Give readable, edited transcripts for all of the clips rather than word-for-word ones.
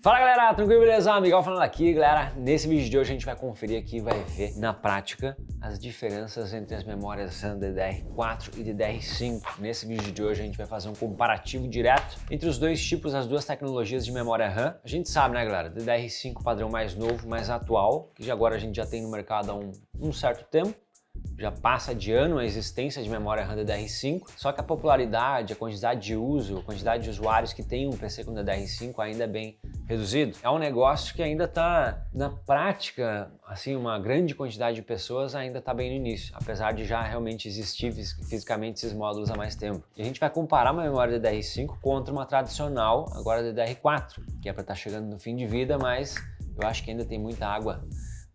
Fala galera, tranquilo, beleza? Miguel falando aqui, galera. Nesse vídeo de hoje a gente vai conferir aqui e vai ver na prática as diferenças entre as memórias RAM DDR4 e DDR5. Nesse vídeo de hoje a gente vai fazer um comparativo direto entre os dois tipos, as duas tecnologias de memória RAM. A gente sabe, né galera, DDR5 padrão mais novo, mais atual, que agora a gente já tem no mercado há um certo tempo. Já passa de ano a existência de memória RAM DDR5, só que a popularidade, a quantidade de uso, a quantidade de usuários que tem um PC com DDR5 ainda é bem reduzido. É um negócio que ainda está, na prática, assim, uma grande quantidade de pessoas ainda está bem no início, apesar de já realmente existir fisicamente esses módulos há mais tempo. E a gente vai comparar uma memória DDR5 contra uma tradicional, agora DDR4, que é para estar chegando no fim de vida, mas eu acho que ainda tem muita água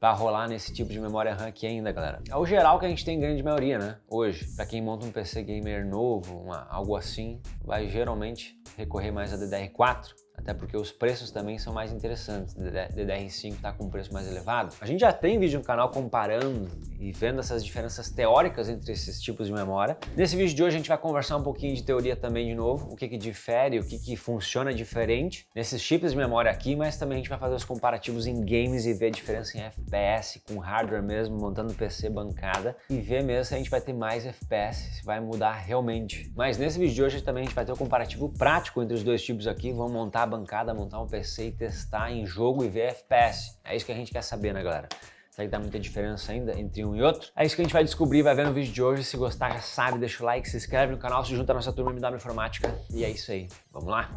para rolar nesse tipo de memória RAM aqui ainda, galera. É o geral que a gente tem em grande maioria, né? Hoje, para quem monta um PC gamer novo, algo assim, vai geralmente recorrer mais a DDR4, até porque os preços também são mais interessantes. DDR5 está com um preço mais elevado. A gente já tem vídeo no canal comparando e vendo essas diferenças teóricas entre esses tipos de memória. Nesse vídeo de hoje a gente vai conversar um pouquinho de teoria também de novo, o que difere, o que funciona diferente nesses chips de memória aqui, mas também a gente vai fazer os comparativos em games e ver a diferença em FPS, com hardware mesmo, montando PC bancada e ver mesmo se a gente vai ter mais FPS, se vai mudar realmente. Mas nesse vídeo de hoje também a gente vai ter o comparativo prático entre os dois tipos aqui, vamos montar a bancada, montar um PC e testar em jogo e ver FPS. É isso que a gente quer saber, né galera? Será que dá muita diferença ainda entre um e outro? É isso que a gente vai descobrir, vai ver no vídeo de hoje. Se gostar, já sabe, deixa o like, se inscreve no canal, se junta à nossa turma MW Informática. E é isso aí. Vamos lá?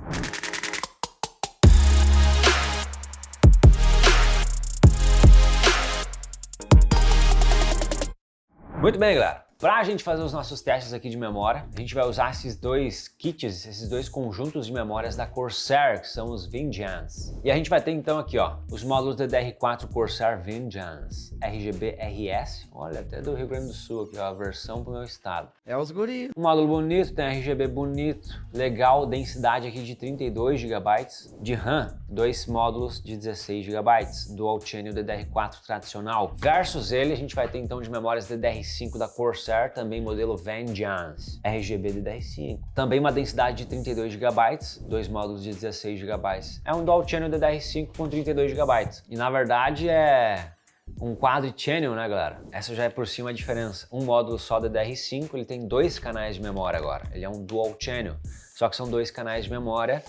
Muito bem, galera. Para a gente fazer os nossos testes aqui de memória, a gente vai usar esses dois kits, esses dois conjuntos de memórias da Corsair, que são os Vengeance. E a gente vai ter então aqui, ó, os módulos DDR4 Corsair Vengeance, RGB RS, olha, até do Rio Grande do Sul aqui, ó, a versão pro meu estado. É os guri. Um módulo bonito, tem RGB bonito, legal, densidade aqui de 32 GB de RAM, dois módulos de 16 GB, Dual Channel DDR4 tradicional. Versus ele, a gente vai ter então de memórias DDR5 da Corsair, também modelo Vengeance, RGB DDR5. Também uma densidade de 32 GB, dois módulos de 16 GB. É um Dual Channel DDR5 com 32 GB. E na verdade é um Quad Channel, né galera? Essa já é por cima a diferença. Um módulo só DDR5, ele tem dois canais de memória agora. Ele é um Dual Channel, só que são dois canais de memória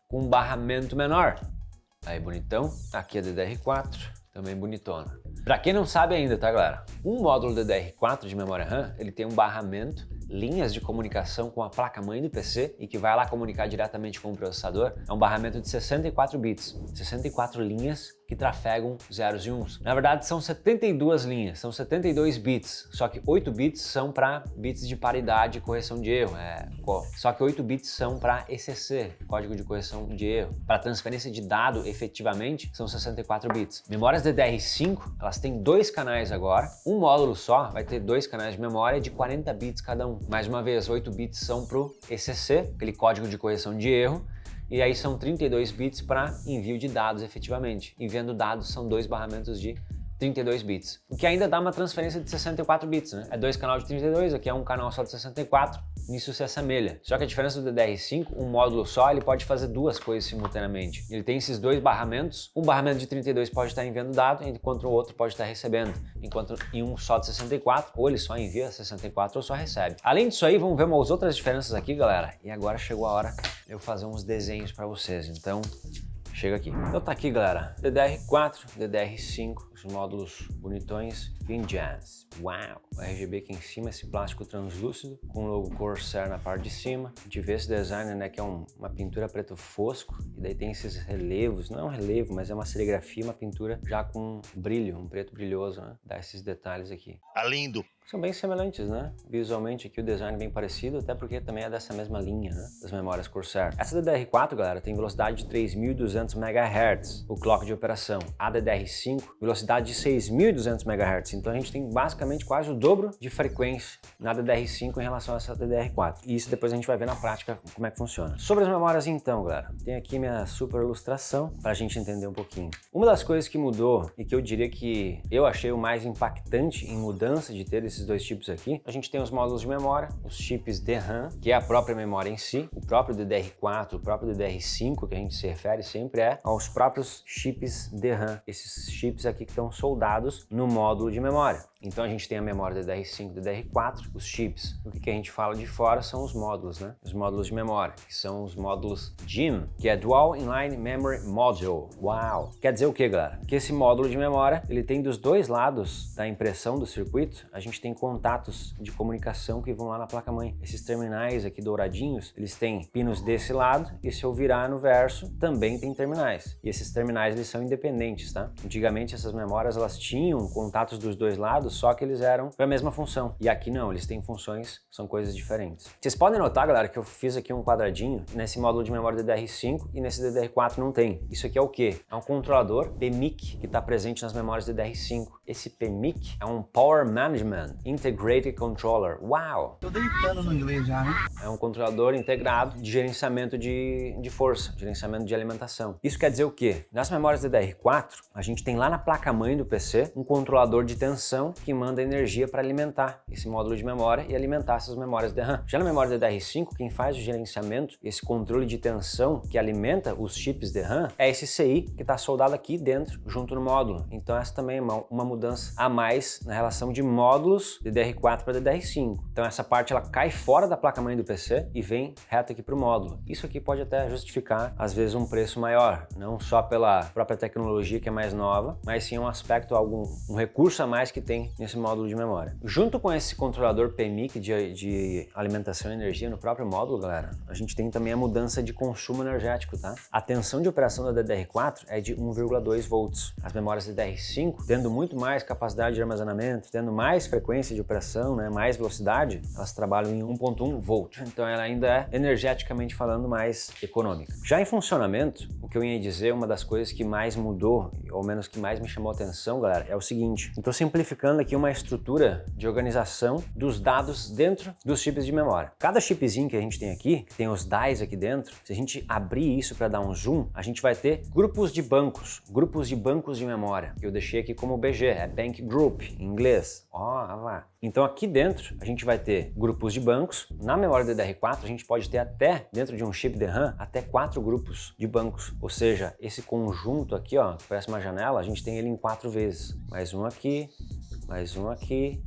com um barramento menor. Aí bonitão, aqui é DDR4, também bonitona. Pra quem não sabe ainda, tá galera? Um módulo DDR4 de memória RAM, ele tem um barramento, linhas de comunicação com a placa-mãe do PC e que vai lá comunicar diretamente com o processador. É um barramento de 64 bits, 64 linhas que trafegam zeros e uns. Na verdade são 72 linhas, são 72 bits, só que 8 bits são para bits de paridade e correção de erro. Só que 8 bits são para ECC, código de correção de erro. Para transferência de dado, efetivamente, são 64 bits. Memórias DDR5, elas têm dois canais agora. Um módulo só vai ter dois canais de memória de 40 bits cada um. Mais uma vez, 8 bits são para o ECC, aquele código de correção de erro, e aí são 32 bits para envio de dados efetivamente. Enviando dados são dois barramentos de 32 bits, o que ainda dá uma transferência de 64 bits, né? É dois canais de 32, aqui é um canal só de 64, nisso se assemelha. Só que a diferença do DDR5, um módulo só, ele pode fazer duas coisas simultaneamente. Ele tem esses dois barramentos, um barramento de 32 pode estar enviando dado, enquanto o outro pode estar recebendo, enquanto em um só de 64, ou ele só envia 64 ou só recebe. Além disso aí, vamos ver umas outras diferenças aqui, galera, e agora chegou a hora de eu fazer uns desenhos para vocês, então chega aqui. Então tá aqui, galera. DDR4, DDR5, os módulos bonitões, Vengeance. Uau! O RGB aqui em cima, esse plástico translúcido, com o logo Corsair na parte de cima. A gente vê esse design, né, que é uma pintura preto fosco, e daí tem esses relevos, não é um relevo, mas é uma serigrafia, uma pintura já com brilho, um preto brilhoso, né? Dá esses detalhes aqui. Tá lindo! São bem semelhantes, né? Visualmente aqui o design é bem parecido, até porque também é dessa mesma linha, né? Das memórias Corsair. Essa DDR4, galera, tem velocidade de 3.200 MHz, o clock de operação. A DDR5, velocidade de 6.200 MHz. Então a gente tem basicamente quase o dobro de frequência na DDR5 em relação a essa DDR4. E isso depois a gente vai ver na prática como é que funciona. Sobre as memórias então, galera, tem aqui minha super ilustração para a gente entender um pouquinho. Uma das coisas que mudou e que eu diria que eu achei o mais impactante em mudança de ter esses dois chips aqui, a gente tem os módulos de memória, os chips DRAM, que é a própria memória em si, o próprio DDR4, o próprio DDR5, que a gente se refere sempre aos próprios chips DRAM, esses chips aqui que estão soldados no módulo de memória. Então a gente tem a memória DDR5 e DDR4, os chips. O que a gente fala de fora são os módulos, né? Os módulos de memória, que são os módulos DIMM, que é Dual Inline Memory Module. Uau! Quer dizer o que, galera? Que esse módulo de memória, ele tem dos dois lados da impressão do circuito, a gente tem contatos de comunicação que vão lá na placa-mãe. Esses terminais aqui douradinhos, eles têm pinos desse lado, e se eu virar no verso, também tem terminais. E esses terminais, eles são independentes, tá? Antigamente, essas memórias, elas tinham contatos dos dois lados, só que eles eram para a mesma função. E aqui não, eles têm funções, são coisas diferentes. Vocês podem notar, galera, que eu fiz aqui um quadradinho nesse módulo de memória DDR5 e nesse DDR4 não tem. Isso aqui é o quê? É um controlador PMIC que está presente nas memórias DDR5. Esse PMIC é um Power Management Integrated Controller. Uau! Tô deitando no inglês já, né? É um controlador integrado de gerenciamento de força, gerenciamento de alimentação. Isso quer dizer o quê? Nas memórias DDR4, a gente tem lá na placa-mãe do PC um controlador de tensão que manda energia para alimentar esse módulo de memória e alimentar essas memórias DRAM. Já na memória DDR5, quem faz o gerenciamento, esse controle de tensão que alimenta os chips DRAM, é esse CI que está soldado aqui dentro, junto no módulo. Então essa também é uma mudança a mais na relação de módulos DDR4 para DDR5. Então essa parte ela cai fora da placa-mãe do PC e vem reto aqui para o módulo. Isso aqui pode até justificar, às vezes, um preço maior, não só pela própria tecnologia que é mais nova, mas sim um aspecto, um recurso a mais que tem nesse módulo de memória. Junto com esse controlador PMIC de alimentação e energia no próprio módulo, galera, a gente tem também a mudança de consumo energético, tá? A tensão de operação da DDR4 é de 1,2 volts. As memórias DDR5, tendo muito mais capacidade de armazenamento, tendo mais frequência de operação, né, mais velocidade, elas trabalham em 1,1 volt. Então ela ainda é, energeticamente falando, mais econômica. Já em funcionamento, o que eu ia dizer, uma das coisas que mais mudou, ou menos que mais me chamou a atenção, galera, é o seguinte. Estou simplificando aqui uma estrutura de organização dos dados dentro dos chips de memória. Cada chipzinho que a gente tem aqui, que tem os DIEs aqui dentro, se a gente abrir isso para dar um zoom, a gente vai ter grupos de bancos de memória. Eu deixei aqui como BG, é Bank Group, em inglês. Ó, lá. Então aqui dentro a gente vai ter grupos de bancos. Na memória DDR4 a gente pode ter até, dentro de um chip DRAM, até 4 grupos de bancos. Ou seja, esse conjunto aqui, ó, que parece uma janela, a gente tem ele em 4 vezes. Mais um aqui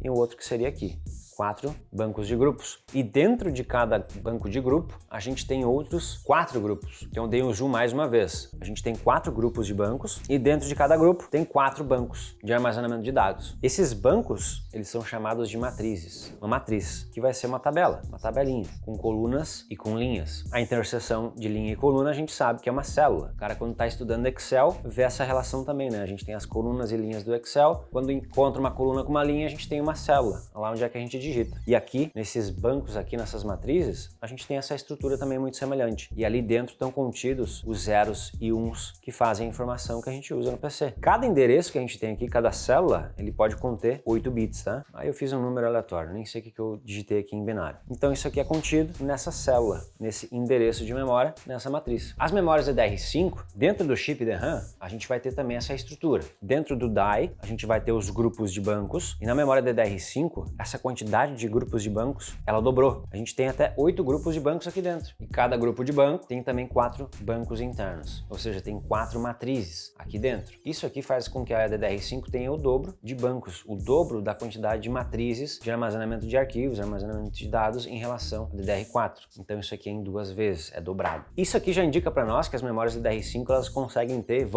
e o outro que seria aqui. 4 bancos de grupos. E dentro de cada banco de grupo, a gente tem outros 4 grupos. Então eu dei um zoom mais uma vez. A gente tem 4 grupos de bancos e dentro de cada grupo tem 4 bancos de armazenamento de dados. Esses bancos, eles são chamados de matrizes. Uma matriz, que vai ser uma tabela, uma tabelinha, com colunas e com linhas. A interseção de linha e coluna a gente sabe que é uma célula. O cara, quando está estudando Excel, vê essa relação também, né? A gente tem as colunas e linhas do Excel. Quando encontra uma coluna com uma linha, a gente tem uma célula. Lá onde é que a gente digita. E aqui, nesses bancos aqui, nessas matrizes, a gente tem essa estrutura também muito semelhante. E ali dentro estão contidos os zeros e uns que fazem a informação que a gente usa no PC. Cada endereço que a gente tem aqui, cada célula, ele pode conter 8 bits, tá? Aí eu fiz um número aleatório, nem sei o que eu digitei aqui em binário. Então isso aqui é contido nessa célula, nesse endereço de memória, nessa matriz. As memórias DDR5, dentro do chip DRAM, a gente vai ter também essa estrutura. Dentro do DIE, a gente vai ter os grupos de bancos, e na memória DDR5, essa quantidade de grupos de bancos, ela dobrou. A gente tem até 8 grupos de bancos aqui dentro. E cada grupo de banco tem também 4 bancos internos. Ou seja, tem 4 matrizes aqui dentro. Isso aqui faz com que a DDR5 tenha o dobro de bancos, o dobro da quantidade de matrizes de armazenamento de arquivos, armazenamento de dados em relação à DDR4. Então isso aqui é em 2 vezes, é dobrado. Isso aqui já indica para nós que as memórias DDR5 elas conseguem ter,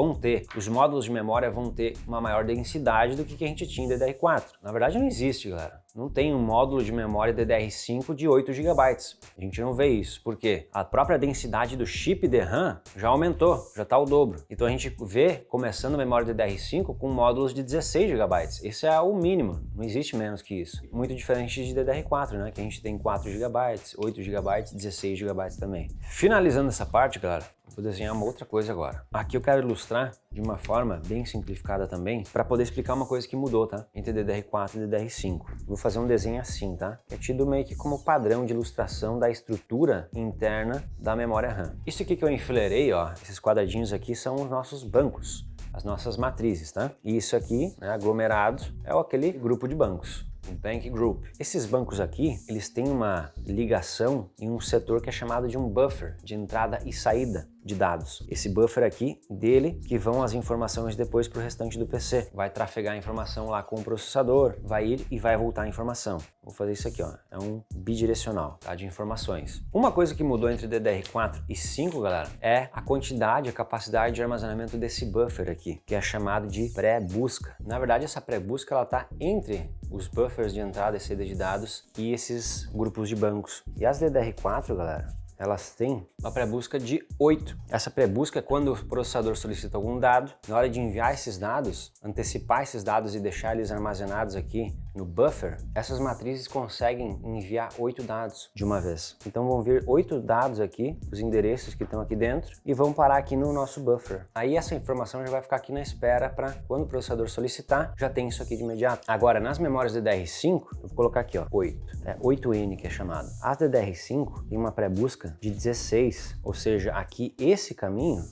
os módulos de memória vão ter uma maior densidade do que a gente tinha em DDR4. Na verdade não existe, galera. Não tem um módulo de memória DDR5 de 8 GB. A gente não vê isso, porque a própria densidade do chip DRAM já aumentou, já está o dobro. Então a gente vê, começando a memória DDR5 com módulos de 16 GB. Esse é o mínimo, não existe menos que isso. Muito diferente de DDR4, né? Que a gente tem 4 GB, 8 GB, 16 GB também. Finalizando essa parte, galera, Vou desenhar uma outra coisa agora. Aqui eu quero ilustrar de uma forma bem simplificada também, para poder explicar uma coisa que mudou, tá? Entre DDR4 e DDR5. Vou fazer um desenho assim, tá? Que é tido meio que como padrão de ilustração da estrutura interna da memória RAM. Isso aqui que eu enfileirei, ó, esses quadradinhos aqui são os nossos bancos, as nossas matrizes, tá? E isso aqui, né, aglomerado, é aquele grupo de bancos. O Bank Group. Esses bancos aqui, eles têm uma ligação em um setor que é chamado de um buffer de entrada e saída de dados. Esse buffer aqui, dele, que vão as informações depois para o restante do PC. Vai trafegar a informação lá com o processador, vai ir e vai voltar a informação. Vou fazer isso aqui, ó. É um bidirecional, tá? De informações. Uma coisa que mudou entre DDR4 e 5, galera, é a quantidade, a capacidade de armazenamento desse buffer aqui, que é chamado de pré-busca. Na verdade, essa pré-busca, ela tá entre os buffers de entrada e saída de dados e esses grupos de bancos. E as DDR4, galera, elas têm uma pré-busca de 8. Essa pré-busca é quando o processador solicita algum dado, na hora de enviar esses dados, antecipar esses dados e deixar eles armazenados aqui no buffer, essas matrizes conseguem enviar 8 dados de uma vez. Então vão vir 8 dados aqui, os endereços que estão aqui dentro, e vão parar aqui no nosso buffer. Aí essa informação já vai ficar aqui na espera para quando o processador solicitar, já tem isso aqui de imediato. Agora, nas memórias DDR5, eu vou colocar aqui, ó, 8. É 8N que é chamado. As DDR5 tem uma pré-busca de 16, ou seja, aqui esse caminho,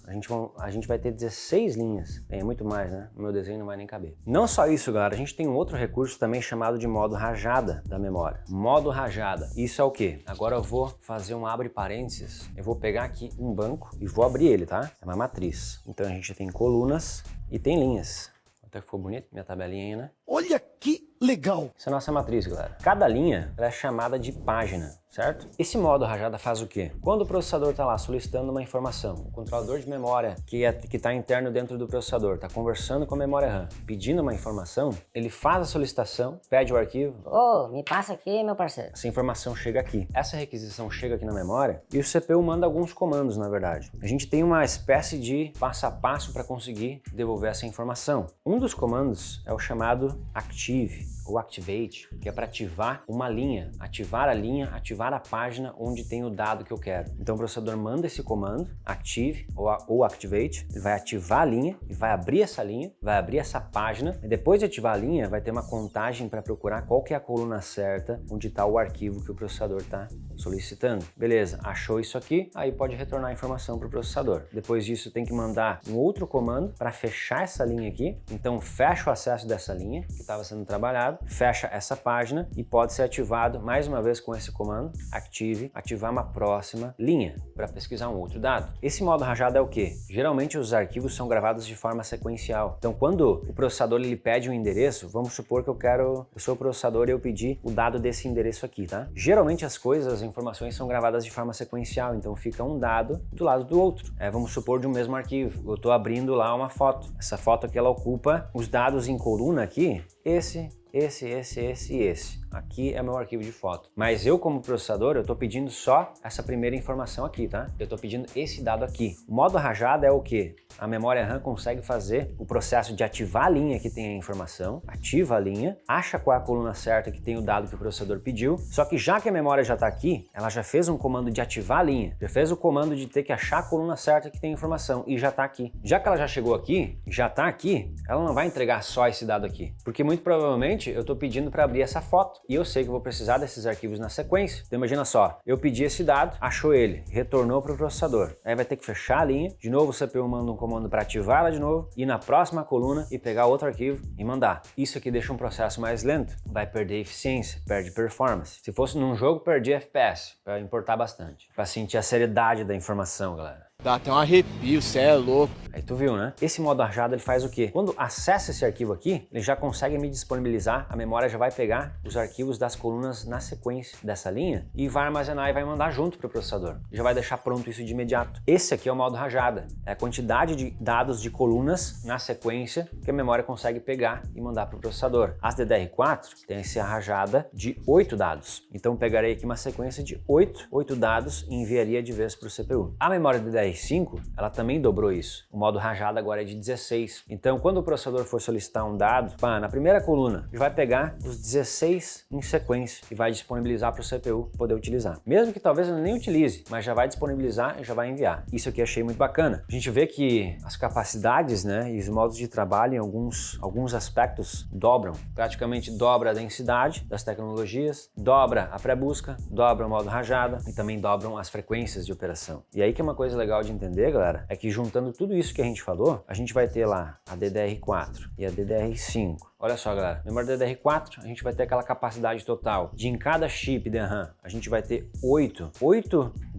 a gente vai ter 16 linhas. É muito mais, né? O meu desenho não vai nem caber. Não só isso, galera, a gente tem um outro recurso também chamado de modo rajada da memória. Modo rajada. Isso é o quê? Agora eu vou fazer um abre parênteses. Eu vou pegar aqui um banco e vou abrir ele, tá? É uma matriz. Então a gente tem colunas e tem linhas. Até que ficou bonito minha tabelinha aí, né? Olha que legal! Essa é a nossa matriz, galera. Cada linha ela é chamada de página, certo? Esse modo rajada faz o quê? Quando o processador está lá solicitando uma informação, o controlador de memória que está interno dentro do processador está conversando com a memória RAM, pedindo uma informação, ele faz a solicitação, pede o arquivo. Ô, me passa aqui, meu parceiro. Essa informação chega aqui. Essa requisição chega aqui na memória e o CPU manda alguns comandos, na verdade. A gente tem uma espécie de passo a passo para conseguir devolver essa informação. Um dos comandos é o chamado active ou activate, que é para ativar uma linha, ativar a página onde tem o dado que eu quero. Então o processador manda esse comando, active ou activate, ele vai ativar a linha e vai abrir essa linha, vai abrir essa página, e depois de ativar a linha vai ter uma contagem para procurar qual que é a coluna certa onde está o arquivo que o processador está solicitando. Beleza, achou isso aqui, aí pode retornar a informação para o processador. Depois disso tem que mandar um outro comando para fechar essa linha aqui, então fecha o acesso dessa linha que estava sendo trabalhado, fecha essa página e pode ser ativado mais uma vez com esse comando, active, ativar uma próxima linha para pesquisar um outro dado. Esse modo rajada é o que? Geralmente os arquivos são gravados de forma sequencial. Então quando o processador ele pede um endereço, vamos supor que eu sou o processador e eu pedi o dado desse endereço aqui, tá? Geralmente as informações são gravadas de forma sequencial, então fica um dado do lado do outro. Vamos supor de um mesmo arquivo. Eu estou abrindo lá uma foto. Essa foto aqui ela ocupa os dados em coluna aqui, esse. Aqui é meu arquivo de foto. Mas eu, como processador, eu estou pedindo só essa primeira informação aqui, tá? Eu estou pedindo esse dado aqui. O modo rajada é o quê? A memória RAM consegue fazer o processo de ativar a linha que tem a informação, ativa a linha, acha qual é a coluna certa que tem o dado que o processador pediu, só que já que a memória já está aqui, ela já fez um comando de ativar a linha, já fez o comando de ter que achar a coluna certa que tem a informação e já está aqui. Já que ela já chegou aqui, já está aqui, ela não vai entregar só esse dado aqui, porque muito provavelmente eu estou pedindo para abrir essa foto e eu sei que eu vou precisar desses arquivos na sequência. Então imagina só, eu pedi esse dado, achou ele, retornou para o processador. Aí vai ter que fechar a linha, de novo o CPU manda um comando para ativar ela de novo, ir na próxima coluna e pegar outro arquivo e mandar. Isso aqui deixa um processo mais lento, vai perder eficiência, perde performance. Se fosse num jogo, perdia FPS, para importar bastante, para sentir a seriedade da informação, galera. Dá até um arrepio, cê é louco. Aí tu viu, né? Esse modo rajada ele faz o quê? Quando acessa esse arquivo aqui, ele já consegue me disponibilizar, a memória já vai pegar os arquivos das colunas na sequência dessa linha e vai armazenar e vai mandar junto para o processador. Já vai deixar pronto isso de imediato. Esse aqui é o modo rajada. É a quantidade de dados de colunas na sequência que a memória consegue pegar e mandar para o processador. As DDR4 tem essa rajada de 8 dados. Então pegarei aqui uma sequência de 8 dados e enviaria de vez para o CPU. A memória DDR5 DDR5, ela também dobrou isso. O modo rajada agora é de 16. Então, quando o processador for solicitar um dado, na primeira coluna, ele vai pegar os 16 em sequência e vai disponibilizar para o CPU poder utilizar. Mesmo que talvez ele nem utilize, mas já vai disponibilizar e já vai enviar. Isso aqui eu achei muito bacana. A gente vê que as capacidades, né, e os modos de trabalho em alguns aspectos dobram. Praticamente dobra a densidade das tecnologias, dobra a pré-busca, dobra o modo rajada e também dobram as frequências de operação. E aí que é uma coisa legal de entender, galera, é que juntando tudo isso que a gente falou, a gente vai ter lá a DDR4 e a DDR5. Olha só, galera, memória DDR4, a gente vai ter aquela capacidade total de em cada chip de RAM, a gente vai ter 8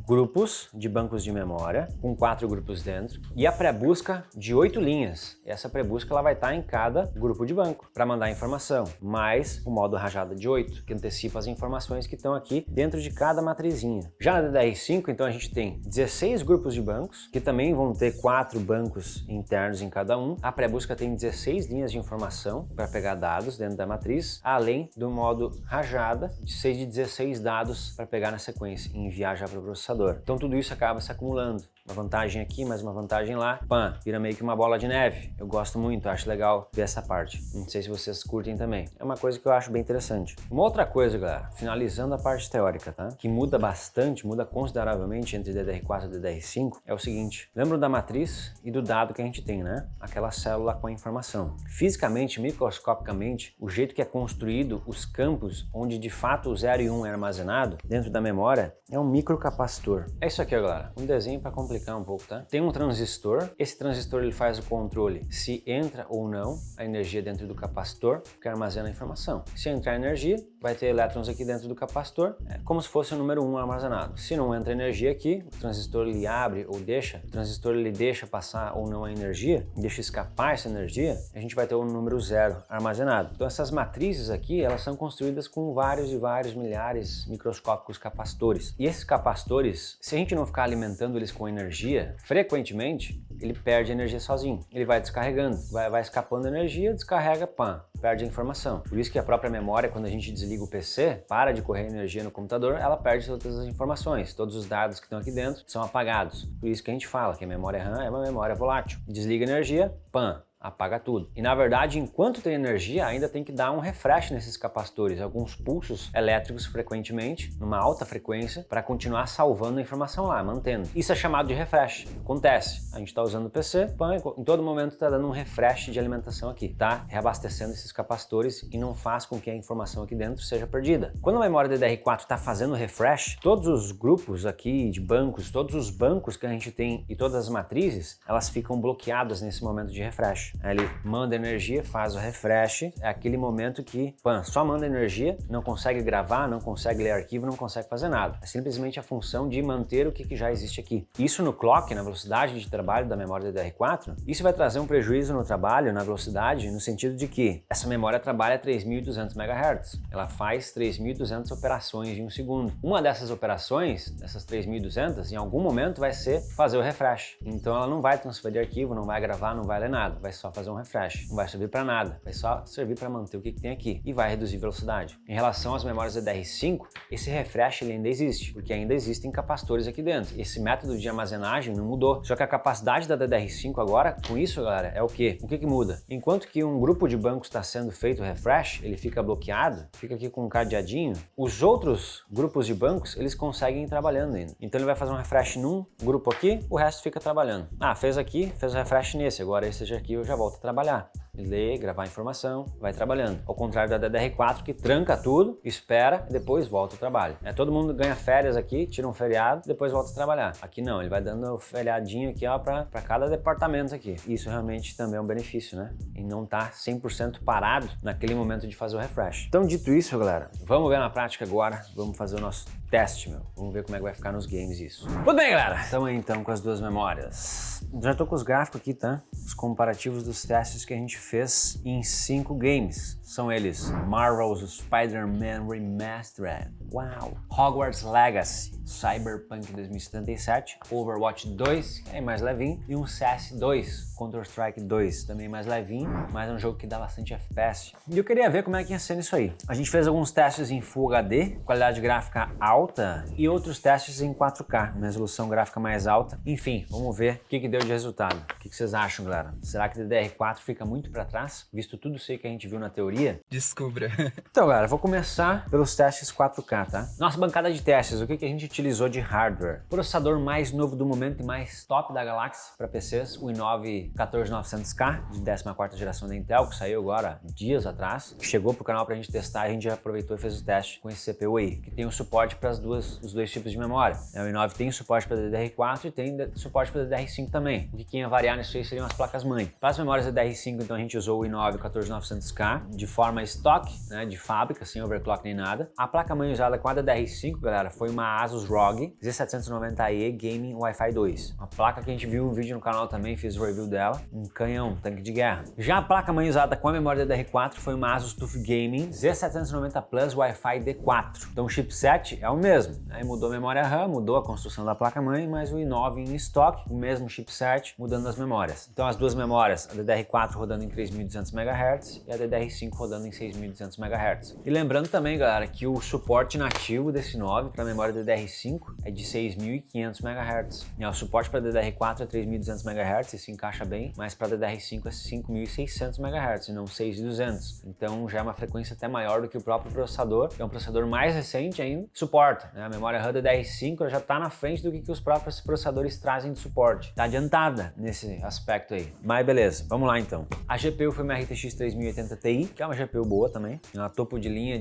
grupos de bancos de memória, com 4 grupos dentro, e a pré-busca de 8 linhas. Essa pré-busca ela vai estar em cada grupo de banco para mandar informação, mais o modo rajada de 8, que antecipa as informações que estão aqui dentro de cada matrizinha. Já na DDR5, então a gente tem 16 grupos de bancos, que também vão ter 4 bancos internos em cada um. A pré-busca tem 16 linhas de informação para pegar dados dentro da matriz, além do modo rajada de 16 dados para pegar na sequência e enviar já para o processador. Então tudo isso acaba se acumulando. Uma vantagem aqui, mais uma vantagem lá, vira meio que uma bola de neve. Eu gosto muito, acho legal ver essa parte. Não sei se vocês curtem também. É uma coisa que eu acho bem interessante. Uma outra coisa, galera, finalizando a parte teórica, tá? Que muda bastante, muda consideravelmente entre DDR4 e DDR5, é o seguinte. Lembra da matriz e do dado que a gente tem, né? Aquela célula com a informação. Fisicamente, microscopicamente, o jeito que é construído os campos, onde de fato o 0 e 1 é armazenado dentro da memória, é um microcapacitor. É isso aqui, ó, galera. Um desenho para complicar um pouco, tá? Tem um transistor. Esse transistor ele faz o controle se entra ou não a energia dentro do capacitor, que armazena a informação. Se entrar energia, vai ter elétrons aqui dentro do capacitor, como se fosse o número 1 armazenado. Se não entra energia aqui, o transistor ele abre ou deixa, o transistor ele deixa passar ou não a energia, deixa escapar essa energia, a gente vai ter o número 0 armazenado. Então essas matrizes aqui, elas são construídas com vários e vários milhares microscópicos capacitores. E esses capacitores, se a gente não ficar alimentando eles com energia, frequentemente ele perde energia sozinho. Ele vai descarregando, vai escapando energia, descarrega, perde a informação. Por isso que a própria memória, quando a gente desliga o PC, para de correr energia no computador, ela perde todas as informações. Todos os dados que estão aqui dentro são apagados. Por isso que a gente fala que a memória RAM é uma memória volátil. Desliga a energia, apaga tudo. E na verdade, enquanto tem energia, ainda tem que dar um refresh nesses capacitores, alguns pulsos elétricos frequentemente, numa alta frequência, para continuar salvando a informação lá, mantendo. Isso é chamado de refresh. Acontece, a gente está usando o PC, em todo momento está dando um refresh de alimentação aqui, tá? Reabastecendo esses capacitores e não faz com que a informação aqui dentro seja perdida. Quando a memória DDR4 está fazendo refresh, todos os grupos aqui de bancos, todos os bancos que a gente tem e todas as matrizes, elas ficam bloqueadas nesse momento de refresh. Aí ele manda energia, faz o refresh, é aquele momento que só manda energia, não consegue gravar, não consegue ler arquivo, não consegue fazer nada. É simplesmente a função de manter o que já existe aqui. Isso no clock, na velocidade de trabalho da memória DDR4, isso vai trazer um prejuízo no trabalho, na velocidade, no sentido de que essa memória trabalha a 3.200 MHz. Ela faz 3.200 operações em um segundo. Uma dessas operações, dessas 3.200, em algum momento vai ser fazer o refresh. Então ela não vai transferir arquivo, não vai gravar, não vai ler nada, vai só fazer um refresh. Não vai servir para nada, vai só servir para manter o que tem aqui e vai reduzir velocidade. Em relação às memórias DDR5, esse refresh ele ainda existe, porque ainda existem capacitores aqui dentro. Esse método de armazenagem não mudou, só que a capacidade da DDR5 agora, com isso, galera, é o quê? O que muda? Enquanto que um grupo de bancos está sendo feito refresh, ele fica bloqueado, fica aqui com um cadeadinho, os outros grupos de bancos, eles conseguem ir trabalhando ainda. Então ele vai fazer um refresh num grupo aqui, o resto fica trabalhando. Fez aqui, fez o refresh nesse, agora esse arquivo já volta a trabalhar. Ler, gravar informação, vai trabalhando. Ao contrário da DDR4 que tranca tudo, espera e depois volta ao trabalho. Todo mundo ganha férias aqui, tira um feriado, depois volta a trabalhar. Aqui não, ele vai dando o feriadinho aqui para cada departamento aqui. Isso realmente também é um benefício, né? E não tá 100% parado naquele momento de fazer o refresh. Então, dito isso, galera, vamos ver na prática agora, vamos fazer o nosso teste, Vamos ver como é que vai ficar nos games isso. Tudo bem, galera? Estamos aí então com as duas memórias. Já tô com os gráficos aqui, tá? Os comparativos dos testes que a gente fez em 5 games. São eles Marvel's Spider-Man Remastered, uau, Hogwarts Legacy, Cyberpunk 2077, Overwatch 2, que é mais levinho, e um CS2, Counter-Strike 2, também mais levinho, mas é um jogo que dá bastante FPS. E eu queria ver como é que ia ser isso aí. A gente fez alguns testes em Full HD, qualidade gráfica alta, e outros testes em 4K, uma resolução gráfica mais alta. Enfim, vamos ver o que deu de resultado. O que vocês acham, galera? Será que DDR4 fica muito para trás, visto tudo isso aí que a gente viu na teoria? Descubra. Então, galera, vou começar pelos testes 4K, tá? Nossa bancada de testes, o que a gente utilizou de hardware? Processador mais novo do momento e mais top da galáxia para PCs, o i9 14900K, de 14ª geração da Intel, que saiu agora dias atrás. Chegou pro canal pra gente testar, a gente já aproveitou e fez o teste com esse CPU aí, que tem o suporte para os dois tipos de memória. O i9 tem suporte para DDR4 e tem suporte para DDR5 também. O que ia variar nisso aí seriam as placas-mãe. Para as memórias DDR5, então a gente usou o i9 14900K de forma estoque, né, de fábrica, sem overclock nem nada. A placa-mãe usada com a DDR5, galera, foi uma Asus ROG Z790E Gaming Wi-Fi 2. Uma placa que a gente viu um vídeo no canal também, fiz o review dela, um canhão, tanque de guerra. Já a placa-mãe usada com a memória DDR4 foi uma Asus TUF Gaming Z790 Plus Wi-Fi D4. Então o chipset é o mesmo, aí mudou a memória RAM, mudou a construção da placa-mãe, mas o i9 em estoque, o mesmo chipset, mudando as memórias. Então as duas memórias, a DDR4 rodando em 3200 MHz e a DDR5 rodando em 6200 MHz. E lembrando também, galera, que o suporte nativo desse i9 para a memória DDR5 é de 6500 MHz. E o suporte para DDR4 é 3200 MHz, e se encaixa bem, mas para DDR5 é 5600 MHz e não 6200. Então já é uma frequência até maior do que o próprio processador, que é um processador mais recente ainda, suporta, né? A memória RAM DDR5 já está na frente do que os próprios processadores trazem de suporte. Está adiantada nesse aspecto aí. Mas beleza, vamos lá então. A GPU foi uma RTX 3080 Ti, que é uma GPU boa também, uma topo de linha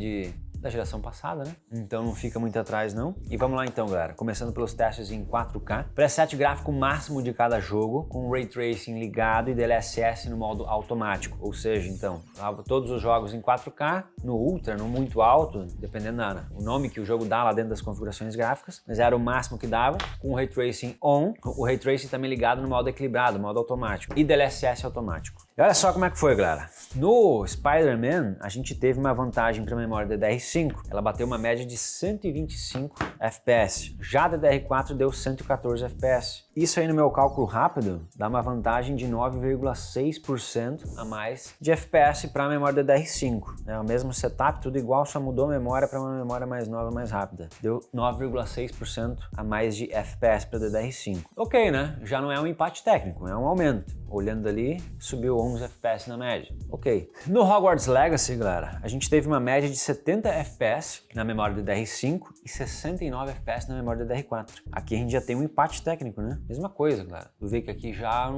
da geração passada, né? Então não fica muito atrás não. E vamos lá então, galera. Começando pelos testes em 4K. Preset gráfico máximo de cada jogo, com Ray Tracing ligado e DLSS no modo automático. Ou seja, então, todos os jogos em 4K, no Ultra, no muito alto, dependendo do nome que o jogo dá lá dentro das configurações gráficas, mas era o máximo que dava, com o Ray Tracing on, o Ray Tracing também ligado no modo equilibrado, modo automático, e DLSS automático. E olha só como é que foi, galera. No Spider-Man, a gente teve uma vantagem para a memória DDR5. Ela bateu uma média de 125 FPS. Já a DDR4 deu 114 FPS. Isso aí no meu cálculo rápido dá uma vantagem de 9,6% a mais de FPS para a memória DDR5. É o mesmo setup, tudo igual, só mudou a memória para uma memória mais nova, mais rápida. Deu 9,6% a mais de FPS para DDR5. Ok, né? Já não é um empate técnico, é um aumento. Olhando ali, subiu 11 FPS na média. Ok. No Hogwarts Legacy, galera, a gente teve uma média de 70 FPS na memória DDR5 e 69 FPS na memória DDR4. Aqui a gente já tem um empate técnico, né? Mesma coisa, galera. Tu vê que aqui já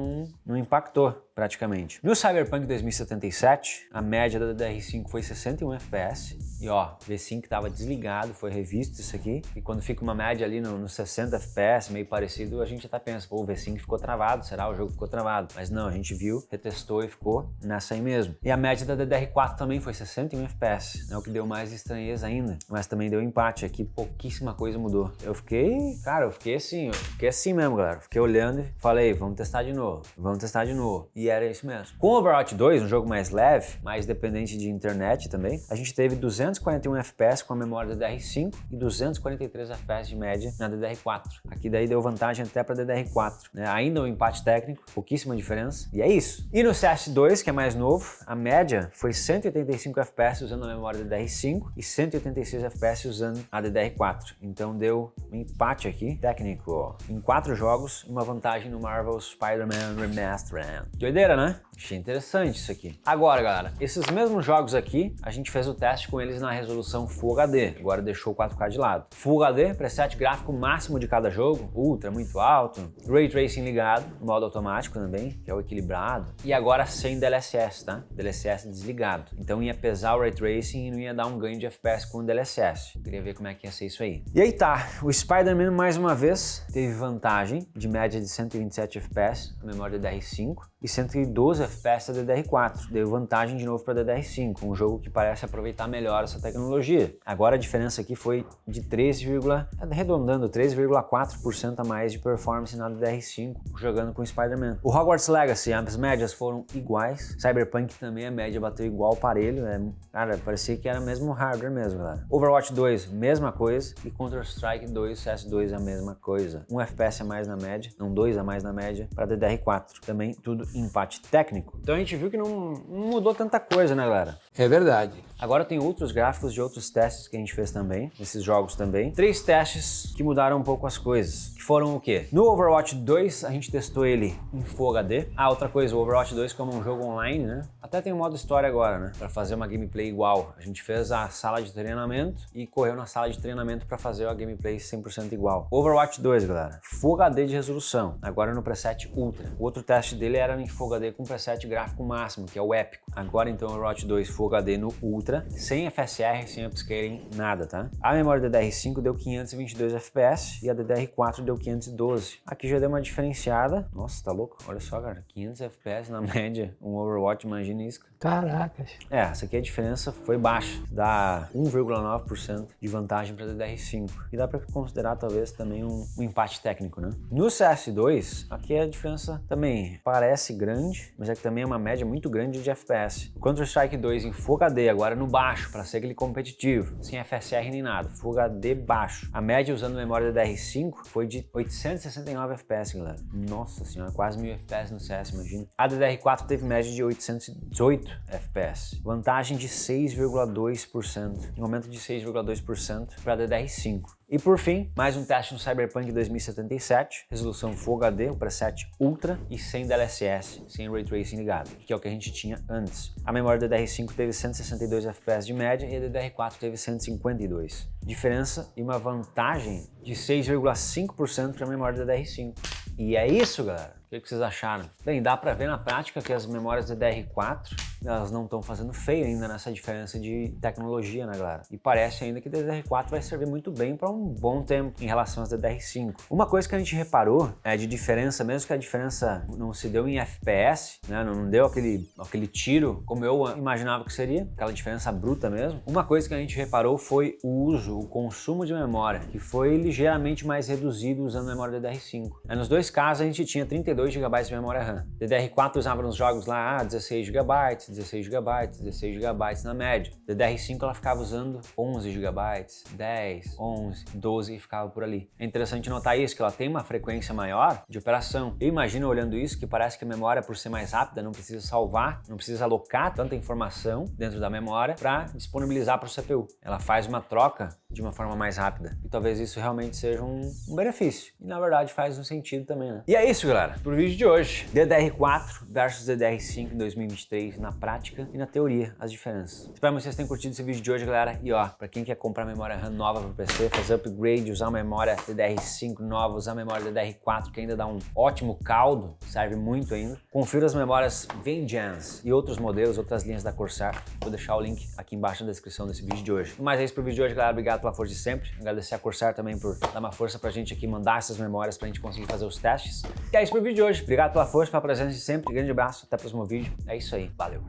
não impactou praticamente. No Cyberpunk 2077, a média da DDR5 foi 61 FPS. E ó, V5 estava desligado, foi revisto isso aqui. E quando fica uma média ali no 60 FPS, meio parecido, a gente até pensa, pô, o V5 ficou travado, será? O jogo ficou travado. Mas não, a gente viu, retestou e ficou nessa aí mesmo. E a média da DDR4 também foi 61 FPS, né? O que deu mais estranheza ainda. Mas também deu empate aqui, pouquíssima coisa mudou. Eu fiquei assim mesmo, galera. Fiquei olhando e falei, vamos testar de novo, vamos testar de novo. E era isso mesmo. Com o Overwatch 2, um jogo mais leve, mais dependente de internet também, a gente teve 241 FPS com a memória DDR5 e 243 FPS de média na DDR4. Aqui daí deu vantagem até para DDR4, né? Ainda um empate técnico, pouquíssima diferença, e é isso. E no CS2, que é mais novo, a média foi 185 FPS usando a memória DDR5 e 186 FPS usando a DDR4. Então deu um empate aqui, técnico, ó. Em 4 jogos, uma vantagem no Marvel's Spider-Man Remastered. Doideira, né? Achei interessante isso aqui. Agora, galera, esses mesmos jogos aqui, a gente fez o teste com eles na resolução Full HD. Agora deixou o 4K de lado. Full HD, preset gráfico máximo de cada jogo, Ultra, muito alto, Ray Tracing ligado, modo automático também, que é o equilibrado. E agora sem DLSS, tá? DLSS desligado. Então ia pesar o Ray Tracing e não ia dar um ganho de FPS com o DLSS. Eu queria ver como é que ia ser isso aí. E aí tá, o Spider-Man mais uma vez teve vantagem de média de 127 FPS na memória DDR5 e 112 FPS da DDR4, deu vantagem de novo para a DDR5, um jogo que parece aproveitar melhor essa tecnologia. Agora a diferença aqui foi de 3,4% a mais de performance na DDR5, jogando com Spider-Man. O Hogwarts Legacy, as médias foram iguais, Cyberpunk também a média bateu igual parelho, cara, parecia que era mesmo hardware mesmo, galera. Overwatch 2, mesma coisa, e Counter-Strike 2, CS2 a mesma coisa. 1 FPS a mais na média, não 2 a mais na média para DDR4. Também tudo empate técnico. Então a gente viu que não mudou tanta coisa, né, galera? É verdade. Agora tem outros gráficos de outros testes que a gente fez também, nesses jogos também. 3 testes que mudaram um pouco as coisas, que foram o quê? No Overwatch 2, a gente testou ele em Full HD. Ah, outra coisa, o Overwatch 2 como um jogo online, né? Até tem um modo história agora, né? Pra fazer uma gameplay igual. A gente fez a sala de treinamento e correu na sala de treinamento pra fazer a gameplay 100% igual. Overwatch 2, galera, Full HD de resolução, agora no preset Ultra. O outro teste dele era em Full HD com preset gráfico máximo, que é o épico. Agora então Overwatch 2 Full HD no Ultra, sem FSR, sem upscaling, nada, tá? A memória DDR5 deu 522 FPS e a DDR4 deu 512. Aqui já deu uma diferenciada. Nossa, tá louco? Olha só, cara, 500 FPS na média, um Overwatch, imagina isso. Caracas. Essa aqui a diferença foi baixa, dá 1,9% de vantagem para DDR5. E dá para considerar talvez também um empate técnico, né? No CS2, aqui a diferença também parece grande, mas é que também é uma média muito grande de FPS. O Counter-Strike 2 em Full HD, agora no baixo, para ser aquele competitivo, sem FSR nem nada, Full HD baixo. A média usando memória DDR5 foi de 869 FPS, galera. Nossa senhora, quase 1000 FPS no CS, imagina. A DDR4 teve média de 818 FPS, vantagem de 6,2%, um aumento de 6,2% para a DDR5. E por fim, mais um teste no Cyberpunk 2077, resolução Full HD, o preset Ultra e sem DLSS, sem Ray Tracing ligado, que é o que a gente tinha antes. A memória DDR5 teve 162 FPS de média e a DDR4 teve 152. Diferença e uma vantagem de 6,5% para a memória DDR5. E é isso, galera. O que vocês acharam? Bem, dá pra ver na prática que as memórias DDR4, elas não estão fazendo feio ainda nessa diferença de tecnologia, né, galera? E parece ainda que a DDR4 vai servir muito bem para um bom tempo em relação às DDR5. Uma coisa que a gente reparou é de diferença, mesmo que a diferença não se deu em FPS, né, não deu aquele tiro como eu imaginava que seria, aquela diferença bruta mesmo. Uma coisa que a gente reparou foi o consumo de memória, que foi ligeiramente mais reduzido usando memória DDR5. Nos dois casos a gente tinha 32 GB de memória RAM. DDR4 usava nos jogos lá 16 GB, 16 GB, 16 GB na média. DDR5 ela ficava usando 11 GB, 10, 11, 12 e ficava por ali. É interessante notar isso, que ela tem uma frequência maior de operação. Eu imagino olhando isso que parece que a memória, por ser mais rápida, não precisa salvar, não precisa alocar tanta informação dentro da memória para disponibilizar para o CPU. Ela faz uma troca de uma forma mais rápida. E talvez isso realmente seja um benefício. E na verdade faz um sentido também, né? E é isso, galera, pro vídeo de hoje. DDR4 versus DDR5 em 2023 na prática e na teoria, as diferenças. Espero que vocês tenham curtido esse vídeo de hoje, galera. E ó, pra quem quer comprar memória RAM nova pro PC, fazer upgrade, usar memória DDR5 nova, usar memória DDR4 que ainda dá um ótimo caldo, serve muito ainda. Confira as memórias Vengeance e outros modelos, outras linhas da Corsair. Vou deixar o link aqui embaixo na descrição desse vídeo de hoje. Mas é isso pro vídeo de hoje, galera. Obrigado pela força de sempre. Agradecer a Corsair também por dar uma força pra gente aqui, mandar essas memórias pra gente conseguir fazer os testes. E é isso pro vídeo de hoje. Obrigado pela força, pela presença de sempre. Grande abraço, até o próximo vídeo. É isso aí, valeu!